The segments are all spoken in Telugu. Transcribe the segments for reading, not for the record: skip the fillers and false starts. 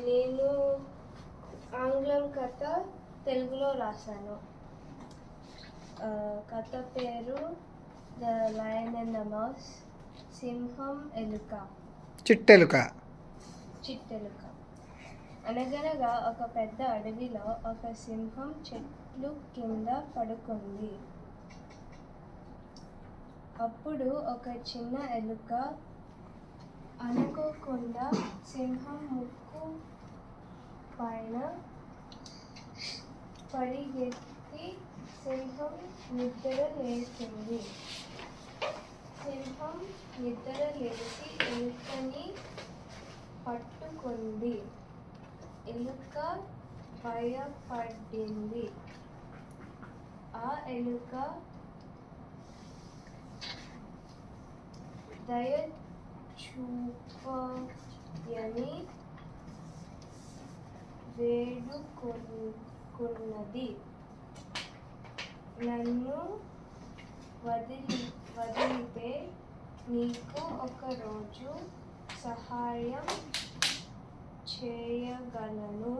నేను ఆంగ్లం కథ తెలుగులో రాశాను. కథ పేరు the lion and the mouse, సింహం ఎలుక. చిట్టెలుక. అనగనగా ఒక పెద్ద అడవిలో ఒక సింహం చెట్లు కింద పడుకుంది. అప్పుడు ఒక చిన్న ఎలుక అనుకోకుండా సింహం ముక్కు పైన పరిగెత్తి సింహం నిద్ర లేచింది. సింహం నిద్ర లేచి ఎలుకని పట్టుకుంది. ఎలుక భయపడింది. ఆ ఎలుక దయ చూపని వేడుకున్నది. నన్ను వదిలితే నీకు ఒకరోజు సహాయం చేయగలను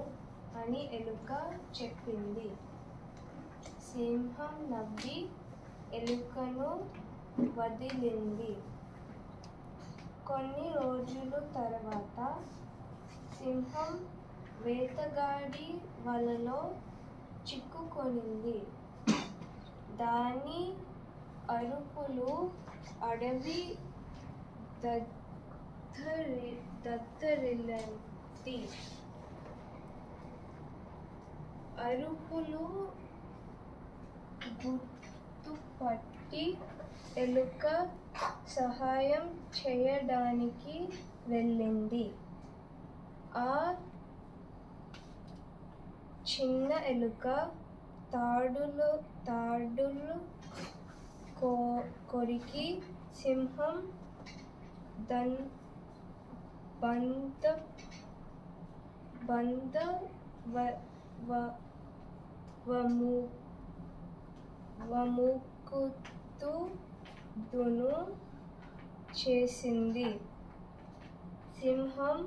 అని ఎలుక చెప్పింది. సింహం నవ్వి ఎలుకను వదిలింది. కొన్ని రోజుల తర్వాత సింహం వేటగాడి వలలో చిక్కుకొనింది. దాని అరుపులు అడవి దద్దరిల్లింది. అరుపులు గుర్తుపట్టి ఎలుక సహాయం చేయడానికి వెళ్ళింది. ఆ చిన్న ఎలుక తాడులు కొరికి సింహం వముకుతును చేసింది. సింహం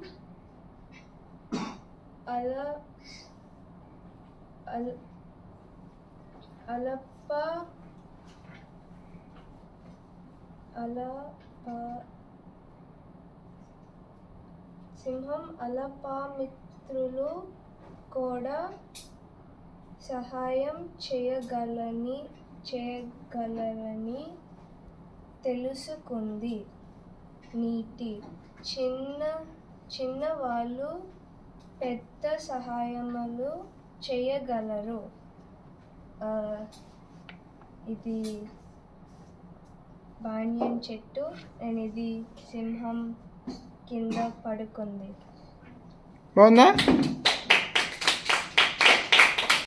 అల్పమిత్రులు కూడా సహాయం చేయగలరని తెలుసుకుంది. నీతి: చిన్నవాళ్ళు పెద్ద సహాయములు చేయగలరు. ఇది బానియన్ చెట్టు, ఇది సింహం కింద పడుకుంది. బాగుందా?